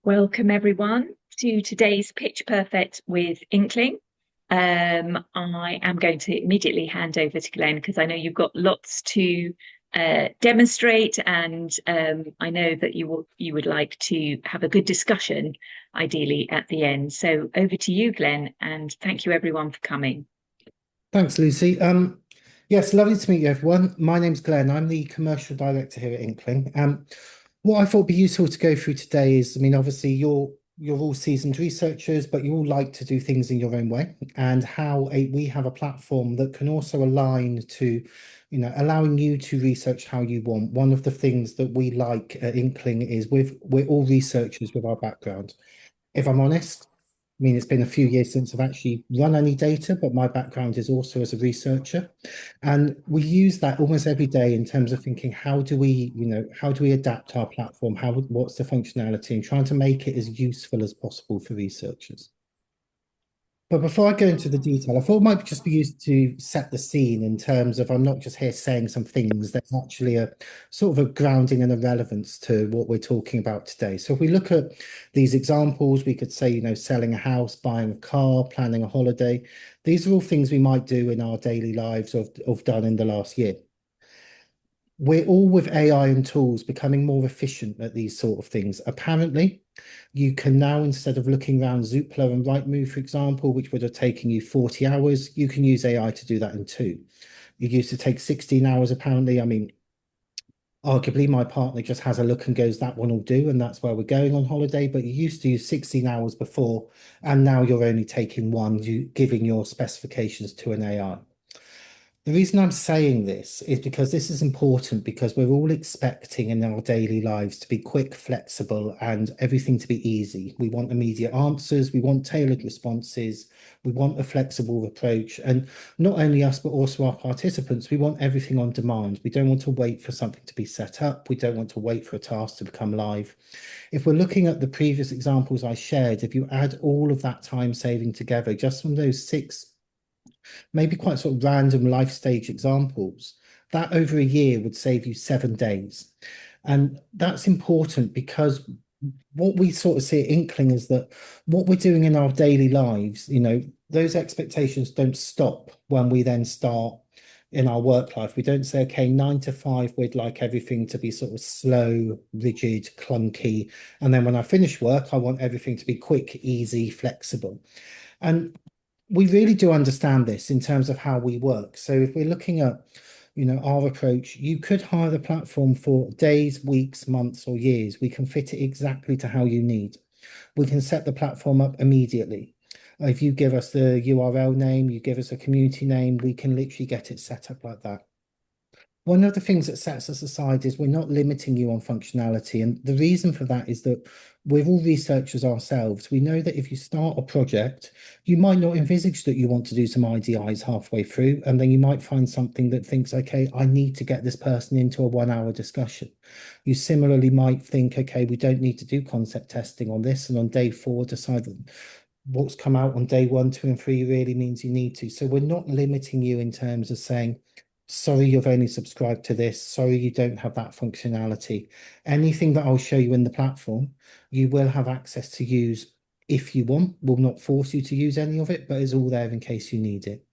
Welcome everyone to today's Pitch Perfect with Inkling. I am going to immediately hand over to Glenn because I know you've got lots to demonstrate, and I know that you would like to have a good discussion, ideally at the end. So over to you, Glenn, and thank you everyone for coming. Thanks, Lucy. Yes, lovely to meet you, everyone. My name's Glenn. I'm the commercial director here at Inkling. What I thought would be useful to go through today is, obviously you're all seasoned researchers, but you all like to do things in your own way, and how we have a platform that can also align to, allowing you to research how you want. One of the things that we like at Inkling is we're all researchers with our background. If I'm honest, it's been a few years since I've actually run any data, but my background is also as a researcher. And we use that almost every day in terms of thinking, how do we adapt our platform? What's the functionality, and trying to make it as useful as possible for researchers. But before I go into the detail, I thought it might just be used to set the scene in terms of I'm not just here saying some things. There's actually a sort of a grounding and a relevance to what we're talking about today. So if we look at these examples, we could say, selling a house, buying a car, planning a holiday. These are all things we might do in our daily lives or have done in the last year. We're all with AI and tools becoming more efficient at these sort of things. Apparently, you can now, instead of looking around Zoopla and Rightmove, for example, which would have taken you 40 hours, you can use AI to do that in two. It used to take 16 hours, apparently. Arguably, my partner just has a look and goes, that one will do, and that's where we're going on holiday. But you used to use 16 hours before, and now you're only taking one, giving your specifications to an AI. The reason I'm saying this is because this is important because we're all expecting in our daily lives to be quick, flexible, and everything to be easy. We want immediate answers, we want tailored responses, we want a flexible approach. And not only us, but also our participants, we want everything on demand. We don't want to wait for something to be set up. We don't want to wait for a task to become live. If we're looking at the previous examples I shared, if you add all of that time saving together, just from those six maybe quite sort of random life stage examples, that over a year would save you 7 days. And that's important because what we sort of see at Inkling is that what we're doing in our daily lives, those expectations don't stop when we then start in our work life. We don't say, okay, 9 to 5, we'd like everything to be sort of slow, rigid, clunky. And then when I finish work, I want everything to be quick, easy, flexible. And we really do understand this in terms of how we work. So if we're looking at, our approach, you could hire the platform for days, weeks, months, or years. We can fit it exactly to how you need. We can set the platform up immediately. If you give us the URL name, you give us a community name, we can literally get it set up like that. One of the things that sets us aside is we're not limiting you on functionality. And the reason for that is that we're all researchers ourselves. We know that if you start a project, you might not envisage that you want to do some IDIs halfway through. And then you might find something that thinks, okay, I need to get this person into a 1 hour discussion. You similarly might think, okay, we don't need to do concept testing on this. And on day 4, decide that what's come out on day 1, 2, and 3 really means you need to. So we're not limiting you in terms of saying, sorry, you've only subscribed to this. Sorry, you don't have that functionality. Anything that I'll show you in the platform, you will have access to use if you want. We'll not force you to use any of it, but it's all there in case you need it.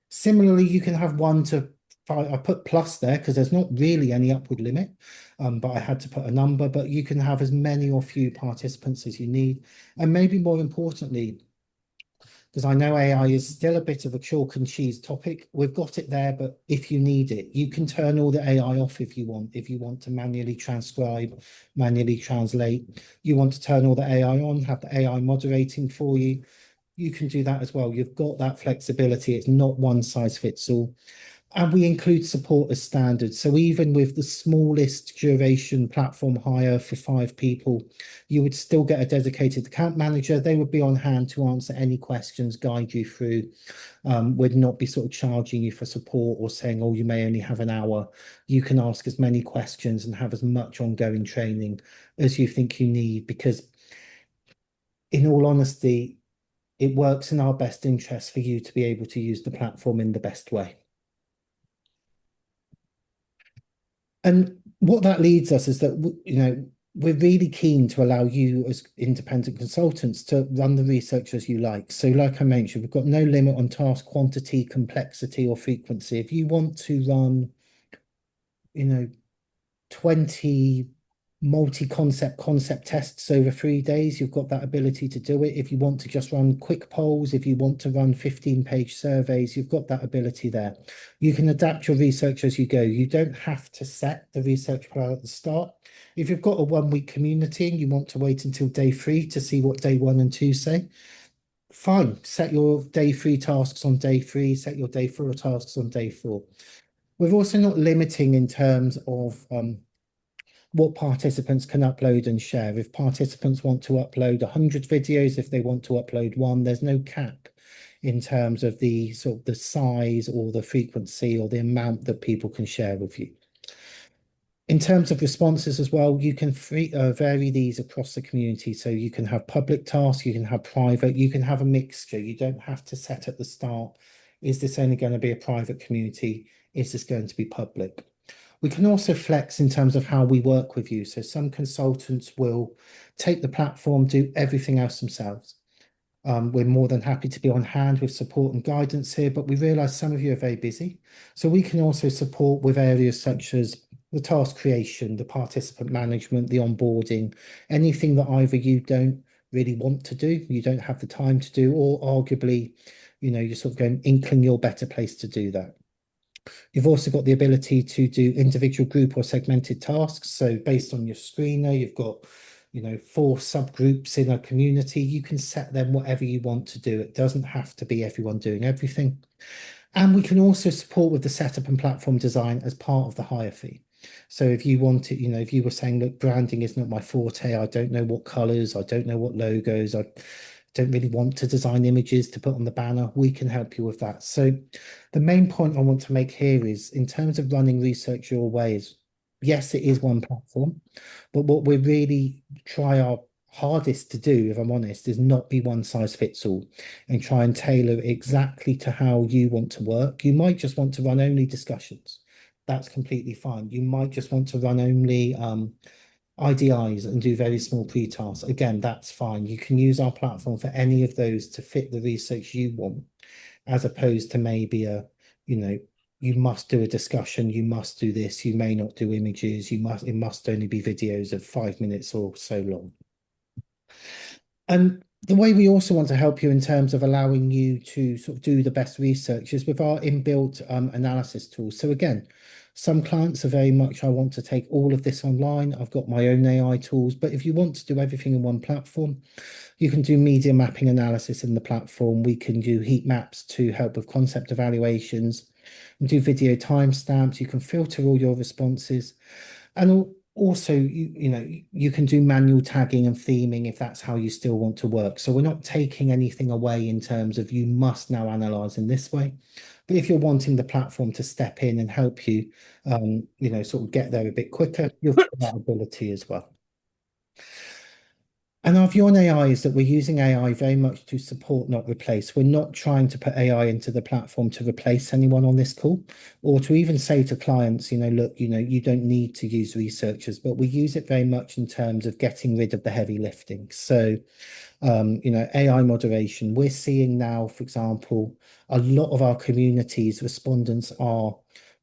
Similarly, you can have 1 to 5. I put plus there because there's not really any upward limit, but I had to put a number. But you can have as many or few participants as you need. And maybe more importantly, because I know AI is still a bit of a chalk and cheese topic. We've got it there, but if you need it, you can turn all the AI off if you want. If you want to manually transcribe, manually translate, you want to turn all the AI on, have the AI moderating for you, you can do that as well. You've got that flexibility. It's not one size fits all. And we include support as standard. So even with the smallest duration platform hire for 5 people, you would still get a dedicated account manager. They would be on hand to answer any questions, guide you through. Would not be sort of charging you for support or saying, oh, you may only have an hour. You can ask as many questions and have as much ongoing training as you think you need, because in all honesty, it works in our best interest for you to be able to use the platform in the best way. And what that leads us is that, we're really keen to allow you as independent consultants to run the research as you like. So like I mentioned, we've got no limit on task quantity, complexity, or frequency. If you want to run, you know, 20 multi-concept tests over 3 days, you've got that ability to do it. If you want to just run quick polls, if you want to run 15-page surveys, you've got that ability there. You can adapt your research as you go. You don't have to set the research plan at the start. If you've got a 1 week community and you want to wait until day 3 to see what day 1 and 2 say, fine. Set your day 3 tasks on day 3, set your day 4 tasks on day 4. We're also not limiting in terms of what participants can upload and share. If participants want to upload 100 videos, if they want to upload one, there's no cap in terms of the sort of the size or the frequency or the amount that people can share with you. In terms of responses as well, you can vary these across the community. So you can have public tasks, you can have private, you can have a mixture. You don't have to set at the start, is this only going to be a private community? Is this going to be public? We can also flex in terms of how we work with you. So some consultants will take the platform, do everything else themselves. We're more than happy to be on hand with support and guidance here, but we realize some of you are very busy. So we can also support with areas such as the task creation, the participant management, the onboarding, anything that either you don't really want to do, you don't have the time to do, or arguably, you're sort of going, Inkling, you're better placed to do that. You've also got the ability to do individual group or segmented tasks. So based on your screener, you've got, 4 subgroups in a community. You can set them whatever you want to do. It doesn't have to be everyone doing everything. And we can also support with the setup and platform design as part of the hire fee. So if you wanted, if you were saying, look, branding is not my forte, I don't know what colors, I don't know what logos, I don't really want to design images to put on the banner, we can help you with that. So the main point I want to make here is in terms of running research your way is, yes, it is one platform, but what we really try our hardest to do, if I'm honest, is not be one size fits all and try and tailor it exactly to how you want to work. You might just want to run only discussions. That's completely fine. You might just want to run only IDIs and do very small pre-tasks. Again, that's fine. You can use our platform for any of those to fit the research you want, as opposed to maybe you must do a discussion, you must do this, you may not do images, it must only be videos of 5 minutes or so long. And the way we also want to help you in terms of allowing you to sort of do the best research is with our inbuilt analysis tools. So again, some clients are very much, I want to take all of this online. I've got my own AI tools, but if you want to do everything in one platform, you can do media mapping analysis in the platform. We can do heat maps to help with concept evaluations, and do video timestamps. You can filter all your responses. And also, you can do manual tagging and theming if that's how you still want to work. So we're not taking anything away in terms of you must now analyze in this way. But if you're wanting the platform to step in and help you, sort of get there a bit quicker, you'll have that ability as well. And our view on AI is that we're using AI very much to support, not replace. We're not trying to put AI into the platform to replace anyone on this call, or to even say to clients, look, you don't need to use researchers, but we use it very much in terms of getting rid of the heavy lifting. So, AI moderation. We're seeing now, for example, a lot of our communities, respondents are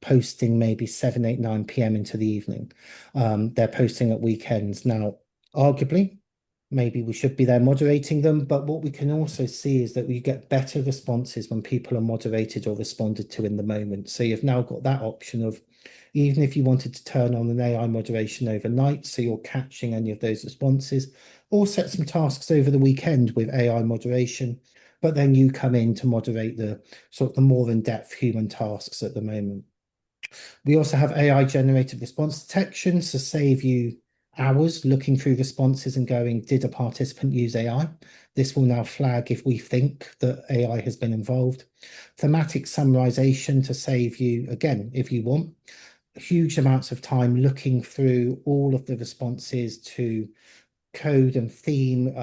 posting maybe 7, 8, 9 p.m. into the evening. They're posting at weekends. Now, arguably, maybe we should be there moderating them, but what we can also see is that we get better responses when people are moderated or responded to in the moment. So you've now got that option of, even if you wanted to turn on an AI moderation overnight, so you're catching any of those responses, or set some tasks over the weekend with AI moderation, but then you come in to moderate the sort of the more in-depth human tasks at the moment. We also have AI generated response detection to save you hours looking through responses and going, did a participant use AI? This will now flag if we think that AI has been involved. Thematic summarization to save you, again, if you want, huge amounts of time looking through all of the responses to code and theme,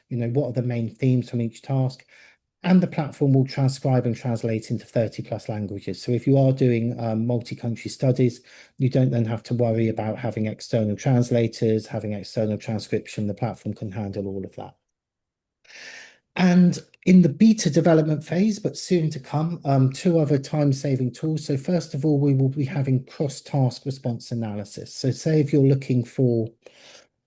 what are the main themes from each task. And the platform will transcribe and translate into 30 plus languages. So if you are doing multi-country studies, you don't then have to worry about having external translators, having external transcription. The platform can handle all of that. And in the beta development phase, but soon to come, two other time-saving tools. So first of all, we will be having cross-task response analysis. So say if you're looking for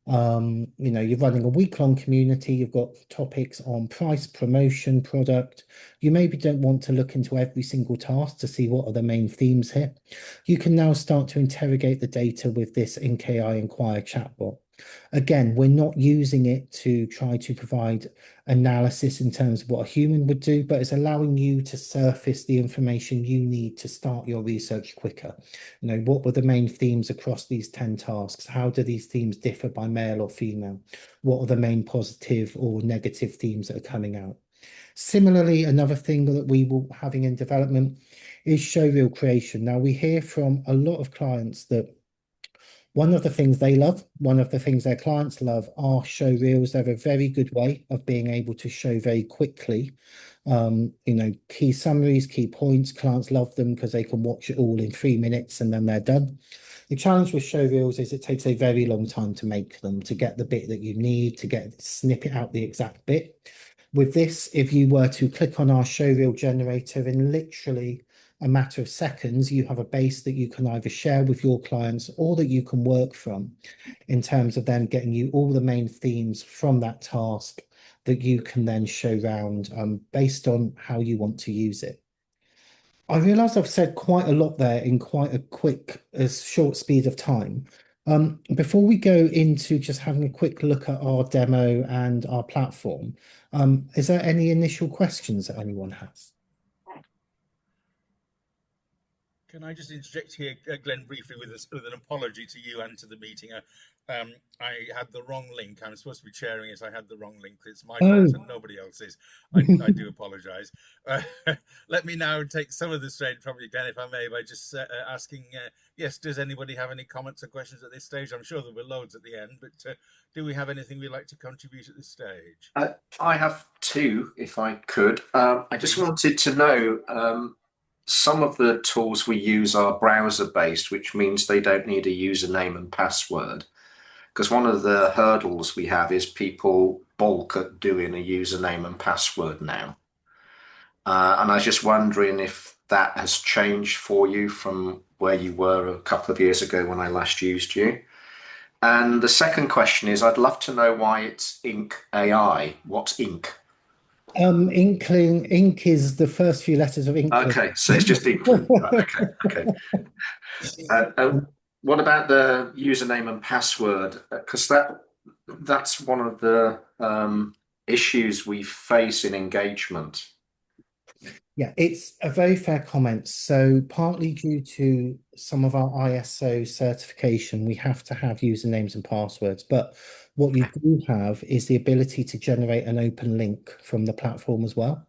you're running a week-long community, you've got topics on price, promotion, product. You maybe don't want to look into every single task to see what are the main themes here. You can now start to interrogate the data with this NKI Inquire chatbot. Again, we're not using it to try to provide analysis in terms of what a human would do, but it's allowing you to surface the information you need to start your research quicker. What were the main themes across these 10 tasks? How do these themes differ by male or female? What are the main positive or negative themes that are coming out? Similarly, another thing that we will having in development is showreel creation. Now, we hear from a lot of clients that one of the things they love, one of the things their clients love are show reels. They're a very good way of being able to show very quickly, key summaries, key points. Clients love them because they can watch it all in 3 minutes and then they're done. The challenge with show reels is it takes a very long time to make them, to get the bit that you need, to snip it out the exact bit. With this, if you were to click on our show reel generator in literally a matter of seconds, you have a base that you can either share with your clients or that you can work from in terms of them getting you all the main themes from that task that you can then show around based on how you want to use it. I realise I've said quite a lot there in quite a quick, short speed of time. Before we go into just having a quick look at our demo and our platform, is there any initial questions that anyone has? Can I just interject here, Glenn, briefly with an apology to you and to the meeting? I had the wrong link. I'm supposed to be chairing it. I had the wrong link. It's my fault Oh, and nobody else's. I do apologise. Let me now take some of the strain from you, Glenn, if I may, by just asking, yes, does anybody have any comments or questions at this stage? I'm sure there were loads at the end, but do we have anything we'd like to contribute at this stage? I have two, if I could. I just Please. wanted to know some of the tools we use are browser based, which means they don't need a username and password. Because one of the hurdles we have is people balk at doing a username and password now. And I was just wondering if that has changed for you from where you were a couple of years ago when I last used you. And the second question is, I'd love to know why it's Ink AI. What's Ink? Incling, ink is the first few letters of Inkling. Okay, so it's just Inkling. Right, okay, okay. What about the username and password? Because that's one of the issues we face in engagement. Yeah, it's a very fair comment. So partly due to some of our ISO certification, we have to have usernames and passwords. But what you do have is the ability to generate an open link from the platform as well.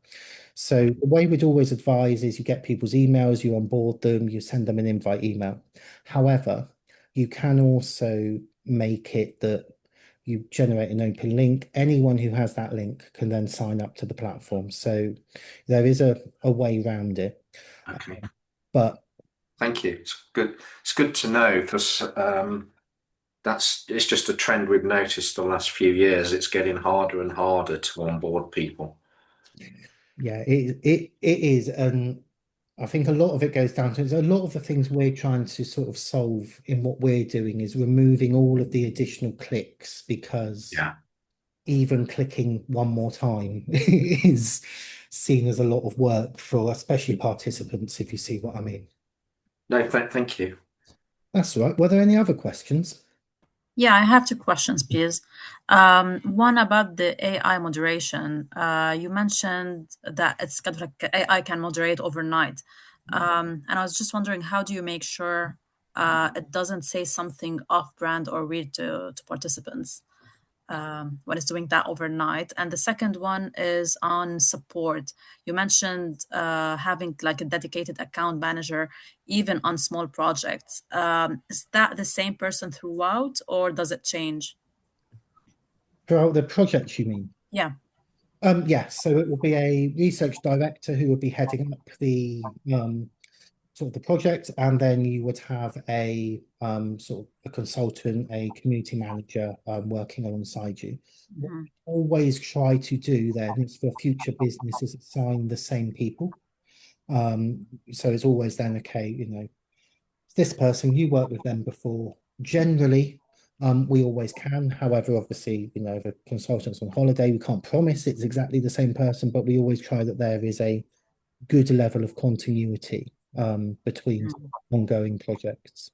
So the way we'd always advise is you get people's emails, you onboard them, you send them an invite email. However, you can also make it that you generate an open link. Anyone who has that link can then sign up to the platform. So there is a way around it. Okay, But thank you. It's good. It's good to know because it's just a trend we've noticed the last few years. It's getting harder and harder to onboard people. yeah, it is. And I think a lot of it goes down to a lot of the things we're trying to sort of solve in what we're doing is removing all of the additional clicks because Yeah. even clicking one more time is seen as a lot of work for especially participants, if you see what I mean. No, thank you. That's all right. Were there any other questions? Yeah, I have two questions, please. One about the AI moderation. You mentioned that it's kind of like AI can moderate overnight. And I was just wondering, how do you make sure it doesn't say something off-brand or weird to participants when it's doing that overnight? And the second one is on support. You mentioned having like a dedicated account manager, even on small projects. Is that the same person throughout, or does it change? Throughout the project, you mean? Yeah. Yeah, so it will be a research director who would be heading up the sort of the project, and then you would have a sort of a consultant, a community manager working alongside you. What Mhm. we always try to do then is for future businesses assign the same people. So it's always then, okay, this person, you worked with them before. Generally, we always can. However, obviously, if a consultant's on holiday, we can't promise it's exactly the same person, but we always try that there is a good level of continuity between Mhm. ongoing projects.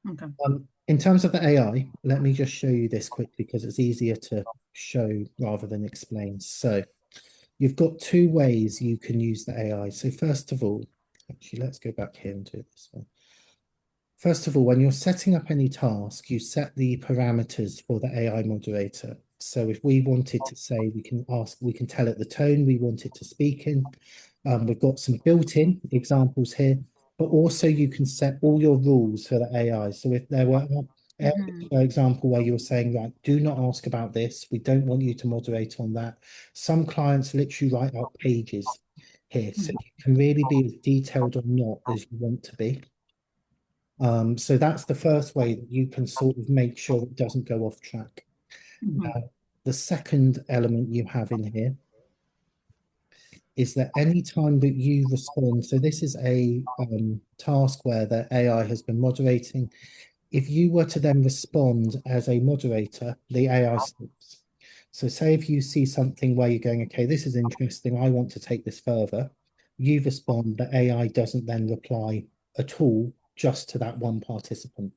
Okay. In terms of the AI, let me just show you this quickly because it's easier to show rather than explain. So you've got two ways you can use the AI. So first of all, actually, let's go back here and do it this way. First of all, when you're setting up any task, you set the parameters for the AI moderator. So if we wanted to say, we can tell it the tone we want it to speak in. We've got some built-in examples here, but also you can set all your rules for the AI. So if there were, Mhm. for example, where you were saying, right, do not ask about this. We don't want you to moderate on that. Some clients literally write out pages here. So Mhm. you can really be as detailed or not as you want to be. So that's the first way that you can sort of make sure it doesn't go off track. Mhm. The second element you have in here is that any time that you respond, so this is a task where the AI has been moderating. If you were to then respond as a moderator, the AI stops. So say if you see something where you're going, okay, this is interesting, I want to take this further, you respond, the AI doesn't then reply at all just to that one participant.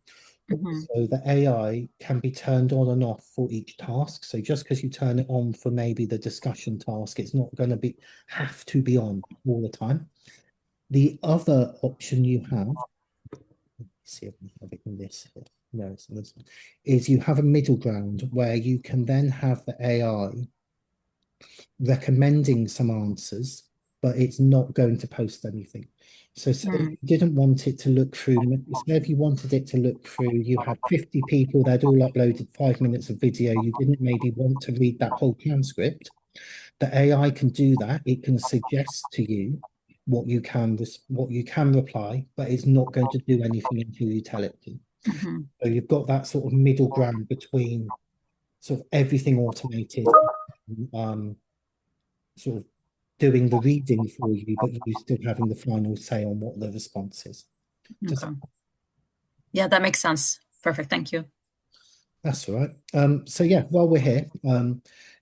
Mhm. Also, the AI can be turned on and off for each task. So just because you turn it on for maybe the discussion task, it's not going to have to be on all the time. The other option you have, see if we have it in this here. No, it's in this one, is you have a middle ground where you can then have the AI recommending some answers, but it's not going to post anything. So say if Mhm. you didn't want it to look through, say if you wanted it to look through, you had 50 people, they'd all uploaded 5 minutes of video, you didn't maybe want to read that whole transcript, the AI can do that. It can suggest to you what you can reply, but it's not going to do anything until you tell it to. Mhm. So you've got that sort of middle ground between sort of everything automated, um, sort of doing the reading for you, but you still having the final say on what the response is. Does Okay. Yeah, that makes sense. Perfect. Thank you. That's all right. So yeah, while we're here,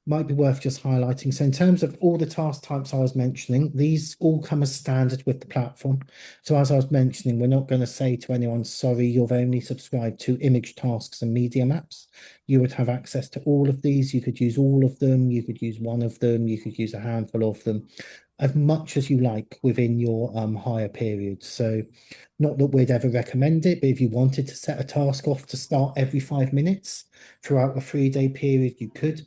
might be worth just highlighting. So in terms of all the task types I was mentioning, these all come as standard with the platform. So as I was mentioning, we're not going to say to anyone, sorry, you've only subscribed to image tasks and media maps. You would have access to all of these. You could use all of them. You could use one of them. You could use a handful of them, as much as you like within your hire period. So not that we'd ever recommend it, but if you wanted to set a task off to start every 5 minutes throughout a 3-day period, you could.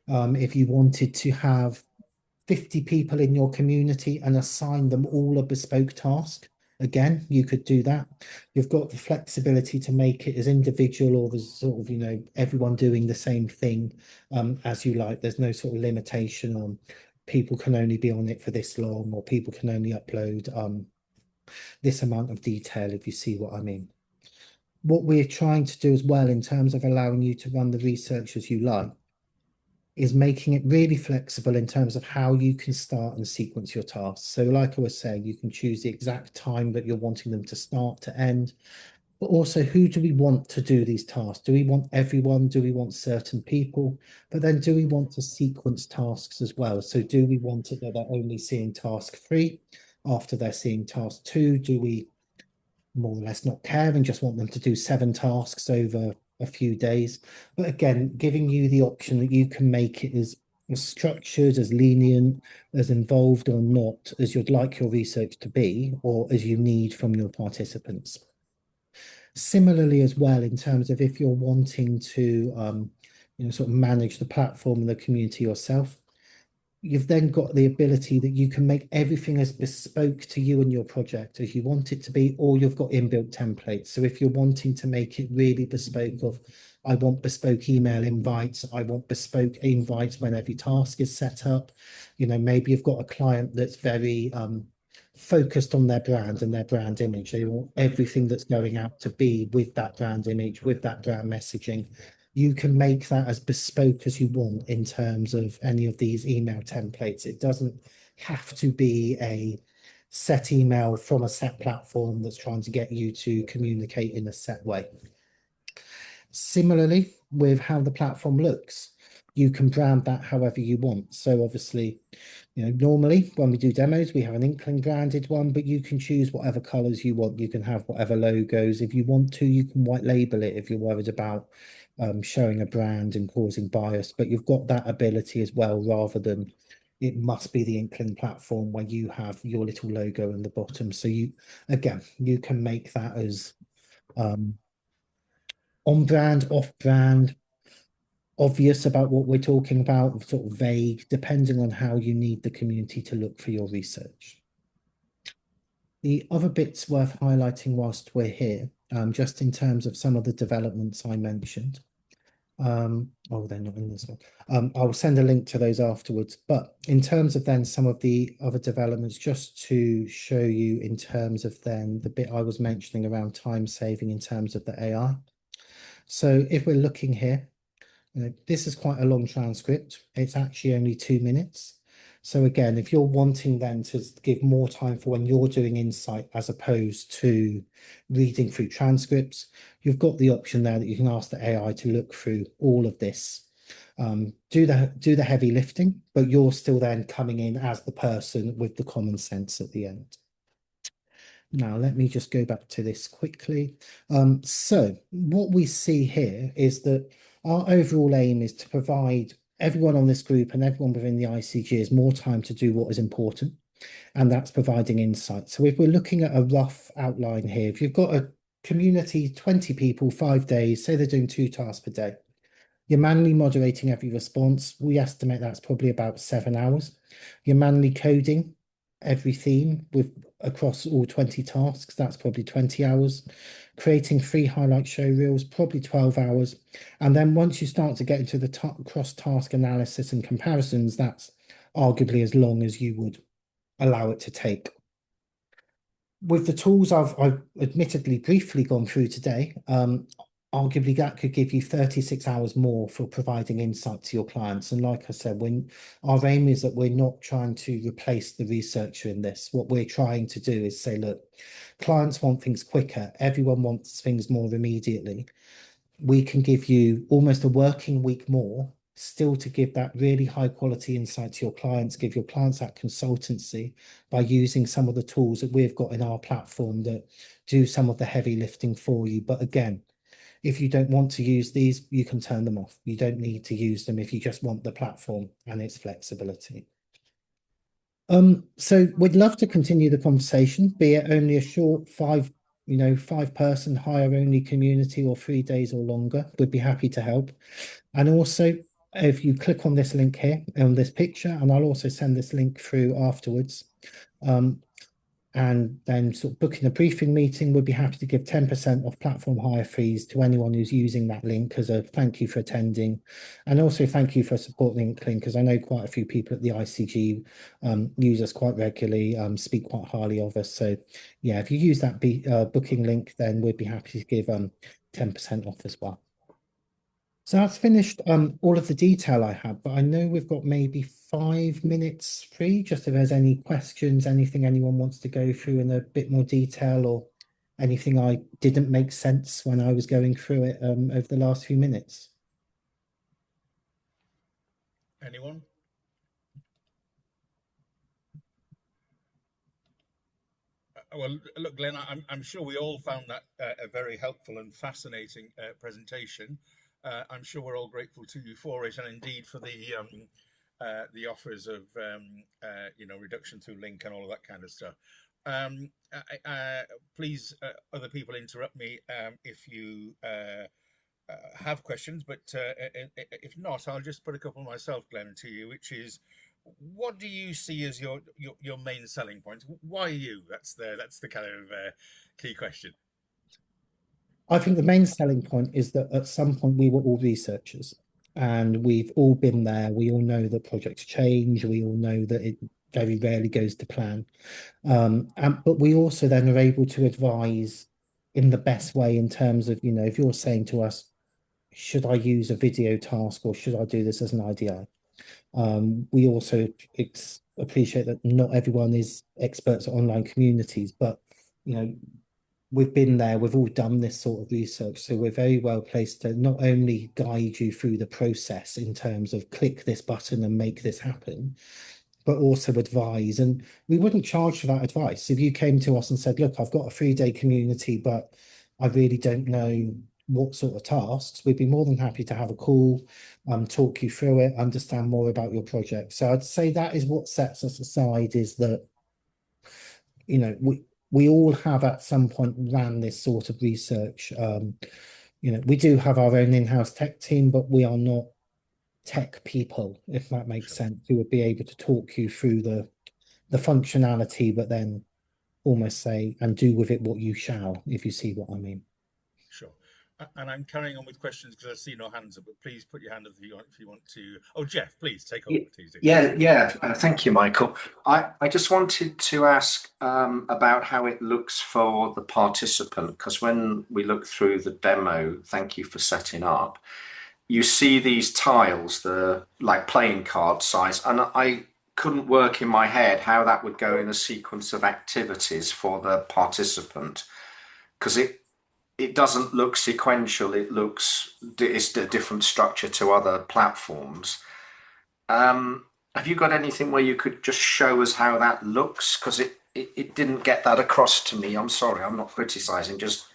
If you wanted to have 50 people in your community and assign them all a bespoke task, again, you could do that. You've got the flexibility to make it as individual or as sort of, everyone doing the same thing as you like. There's no sort of limitation on people can only be on it for this long or people can only upload this amount of detail, if you see what I mean. What we're trying to do as well in terms of allowing you to run the research as you like is making it really flexible in terms of how you can start and sequence your tasks. So like I was saying, you can choose the exact time that you're wanting them to start to end, but also who do we want to do these tasks? Do we want everyone? Do we want certain people? But then do we want to sequence tasks as well? So do we want it that they're only seeing task 3 after they're seeing task 2? Do we more or less not care and just want them to do 7 tasks over a few days? But again, giving you the option that you can make it as structured, as lenient, as involved or not as you'd like your research to be, or as you need from your participants. Similarly, as well, in terms of if you're wanting to, sort of manage the platform and the community yourself, you've then got the ability that you can make everything as bespoke to you and your project as you want it to be, or you've got inbuilt templates. So if you're wanting to make it really bespoke of, I want bespoke email invites, I want bespoke invites when every task is set up. Maybe you've got a client that's very focused on their brand and their brand image. They want everything that's going out to be with that brand image, with that brand messaging. You can make that as bespoke as you want in terms of any of these email templates. It doesn't have to be a set email from a set platform that's trying to get you to communicate in a set way. Similarly, with how the platform looks, you can brand that however you want. So obviously, normally when we do demos, we have an Inkling branded one, but you can choose whatever colors you want. You can have whatever logos. If you want to, you can white label it if you're worried about showing a brand and causing bias, but you've got that ability as well, rather than it must be the Inkling platform where you have your little logo in the bottom. So you can make that as on brand, off brand, obvious about what we're talking about, sort of vague, depending on how you need the community to look for your research. The other bits worth highlighting whilst we're here, just in terms of some of the developments I mentioned. Oh, they're not in this one. I'll send a link to those afterwards. But in terms of then some of the other developments, just to show you in terms of then the bit I was mentioning around time saving in terms of the AI. So if we're looking here, this is quite a long transcript. It's actually only 2 minutes. So again, if you're wanting then to give more time for when you're doing insight as opposed to reading through transcripts, you've got the option there that you can ask the AI to look through all of this, do the heavy lifting, but you're still then coming in as the person with the common sense at the end. Now, let me just go back to this quickly. So what we see here is that our overall aim is to provide everyone on this group and everyone within the ICG is more time to do what is important, and that's providing insight. So if we're looking at a rough outline here, if you've got a community, 20 people, 5 days, say they're doing 2 tasks per day, you're manually moderating every response. We estimate that's probably about 7 hours. You're manually coding every theme across all 20 tasks. That's probably 20 hours. Creating 3 highlight show reels, probably 12 hours. And then once you start to get into the cross-task analysis and comparisons, that's arguably as long as you would allow it to take. With the tools I've admittedly briefly gone through today, arguably that could give you 36 hours more for providing insight to your clients. And like I said, when our aim is that we're not trying to replace the researcher in this. What we're trying to do is say, look, clients want things quicker. Everyone wants things more immediately. We can give you almost a working week more, still to give that really high quality insight to your clients, give your clients that consultancy by using some of the tools that we've got in our platform that do some of the heavy lifting for you. But again, if you don't want to use these, you can turn them off. You don't need to use them if you just want the platform and its flexibility. So we'd love to continue the conversation, be it only a short 5-person hire only community or 3 days or longer. We'd be happy to help. And also, if you click on this link here on this picture, and I'll also send this link through afterwards, and then sort of booking a briefing meeting, we'd be happy to give 10% off platform hire fees to anyone who's using that link as a thank you for attending. And also thank you for supporting Inkling, because I know quite a few people at the ICG use us quite regularly, speak quite highly of us. So yeah, if you use that booking link, then we'd be happy to give 10% off as well. So that's finished all of the detail I had, but I know we've got maybe 5 minutes free, just if there's any questions, anything anyone wants to go through in a bit more detail, or anything I didn't make sense when I was going through it over the last few minutes. Anyone? Well, look, Glenn, I'm sure we all found that a very helpful and fascinating presentation. I'm sure we're all grateful to you for it, and indeed for the offers of reduction through link and all of that kind of stuff. Please, other people, interrupt me if you have questions, but if not, I'll just put a couple myself, Glenn, to you, which is what do you see as your main selling point? Why you? That's the kind of key question. I think the main selling point is that at some point we were all researchers and we've all been there. We all know that projects change. We all know that it very rarely goes to plan. But we also then are able to advise in the best way in terms of, if you're saying to us, should I use a video task or should I do this as an IDI? We also appreciate that not everyone is experts at online communities, but we've been there, we've all done this sort of research, so we're very well placed to not only guide you through the process in terms of click this button and make this happen, but also advise. And we wouldn't charge for that advice. If you came to us and said, look, I've got a 3-day community, but I really don't know what sort of tasks, we'd be more than happy to have a call, talk you through it, understand more about your project. So I'd say that is what sets us aside, is that, we all have at some point ran this sort of research. We do have our own in-house tech team, but we are not tech people, if that makes sense, who would be able to talk you through the functionality, but then almost say, and do with it what you shall, if you see what I mean. Sure. And I'm carrying on with questions because I see no hands up, but please put your hand up if you want to. Oh, Jeff, please take over. Yeah. Thank you, Michael. I just wanted to ask about how it looks for the participant, because when we look through the demo, thank you for setting up, you see these tiles, the like playing card size, and I couldn't work in my head how that would go in a sequence of activities for the participant, because it doesn't look sequential. It's a different structure to other platforms. Have you got anything where you could just show us how that looks? Because it didn't get that across to me. I'm sorry, I'm not criticizing, just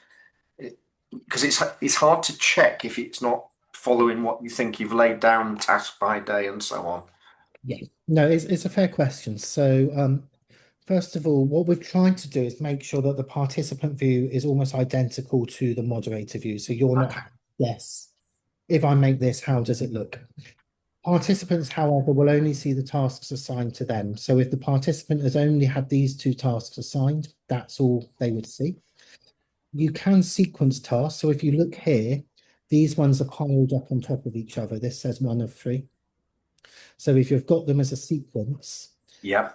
because it's hard to check if it's not following what you think you've laid down task by day and so on. Yeah, no, it's a fair question. So first of all, what we're trying to do is make sure that the participant view is almost identical to the moderator view. So you're not, yes, if I make this, how does it look? Participants, however, will only see the tasks assigned to them. So if the participant has only had these 2 tasks assigned, that's all they would see. You can sequence tasks. So if you look here, these ones are piled up on top of each other. This says 1 of 3. So if you've got them as a sequence, Yeah.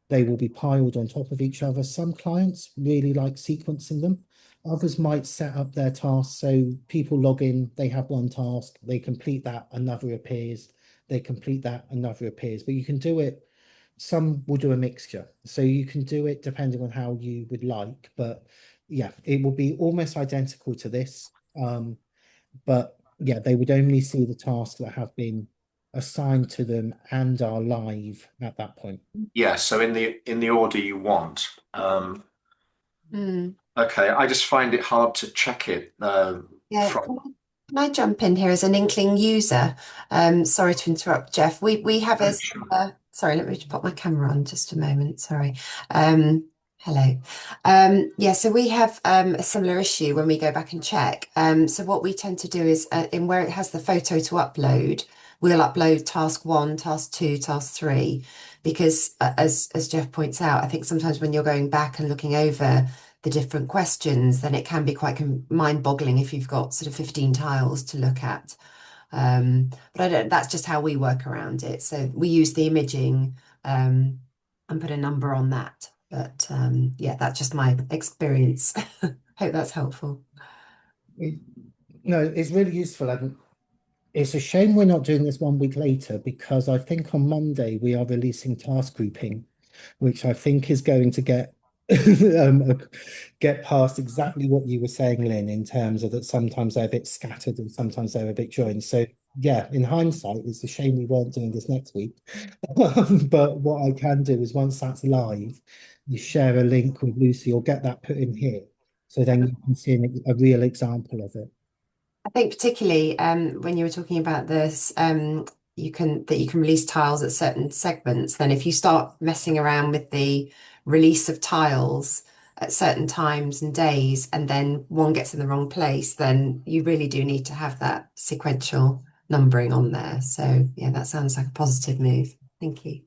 they will be piled on top of each other. Some clients really like sequencing them. Others might set up their tasks so people log in, they have one task, they complete that, another appears, they complete that, another appears. But you can do it, some will do a mixture. So you can do it depending on how you would like. But yeah, it will be almost identical to this. But yeah, they would only see the tasks that have been assigned to them and are live at that point. Yeah, so in the order you want. Okay, I just find it hard to check it Yeah, from. can I jump in here as an Inkling user? Sorry to interrupt, Jeff. We have a sorry, let me just pop my camera on just a moment. Sorry. Hello. Yeah, so we have a similar issue when we go back and check. So what we tend to do is in where it has the photo to upload, we'll upload task 1, task 2, task 3, because as Jeff points out, I think sometimes when you're going back and looking over the different questions, then it can be quite mind-boggling if you've got sort of 15 tiles to look at. But that's just how we work around it. So we use the imaging and put a number on that. But yeah, that's just my experience. Hope that's helpful. No, it's really useful. And it's a shame we're not doing this 1 week later, because I think on Monday we are releasing task grouping, which I think is going to get past exactly what you were saying, Lynn, in terms of that sometimes they're a bit scattered and sometimes they're a bit joined. So yeah, in hindsight, it's a shame we weren't doing this next week. But what I can do is once that's live, you share a link with Lucy or get that put in here. So then you can see a real example of it. I think particularly when you were talking about this, you can release tiles at certain segments. Then if you start messing around with the release of tiles at certain times and days, and then one gets in the wrong place, then you really do need to have that sequential numbering on there. So yeah, that sounds like a positive move. Thank Thank you.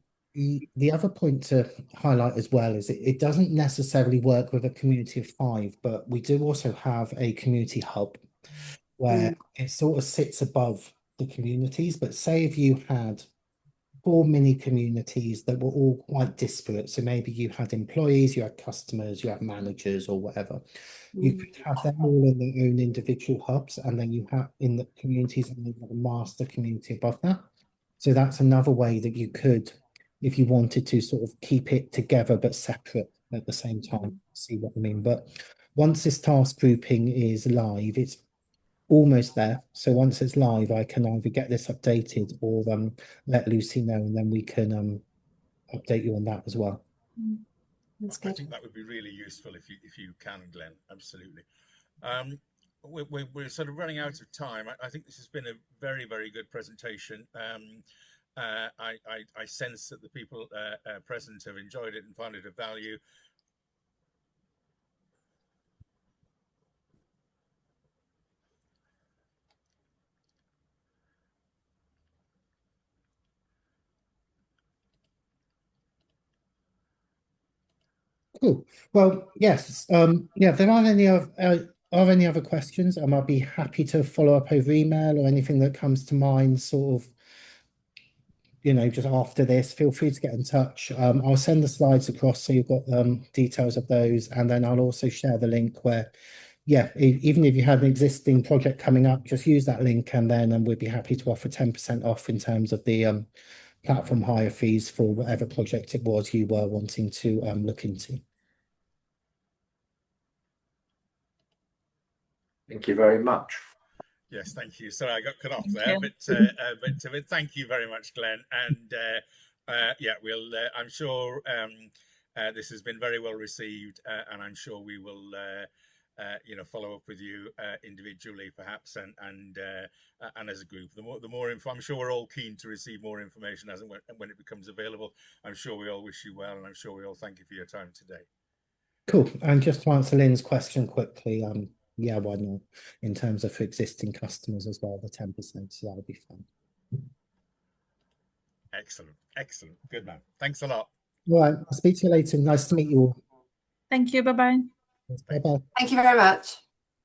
The other point to highlight as well is it doesn't necessarily work with a community of 5, but we do also have a community hub where it sort of sits above the communities. But say if you had 4 mini communities that were all quite disparate, so maybe you had employees, you had customers, you had managers or whatever, you could have them all in their own individual hubs, and then you have in the communities and then you have a master community above that. So that's another way that you could, if you wanted to, sort of keep it together but separate at the same time. See what I mean? But once this task grouping is live, it's almost there. So once it's live, I can either get this updated or let Lucy know, and then we can update you on that as well. That's I good. think that would be really useful if you can, Glenn. Absolutely. We're sort of running out of time. I think this has been a very, very good presentation. I sense that the people present have enjoyed it and found it of value. Cool. Well, yes. Yeah, if there aren't any are any other questions, I'd be happy to follow up over email or anything that comes to mind, sort of, just after this. Feel free to get in touch. I'll send the slides across so you've got details of those, and then I'll also share the link where, yeah, even if you had an existing project coming up, just use that link, and then we'd be happy to offer 10% off in terms of the platform hire fees for whatever project it was you were wanting to look into. Thank you very much. Yes, thank you. Sorry, I got cut off Thank there, you. but thank you very much, Glenn. And yeah, we'll. I'm sure this has been very well received, and I'm sure we will, follow up with you individually, perhaps, and as a group. The more info, I'm sure we're all keen to receive more information as and when it becomes available. I'm sure we all wish you well, and I'm sure we all thank you for your time today. Cool. And just to answer Lynn's question quickly, yeah, why not? In terms of for existing customers as well, the 10%, so that'll be fun. Excellent, excellent, good man. Thanks a lot. All right, I'll speak to you later. Nice to meet you all. Thank you. Bye-bye. Bye bye. Thank you very much.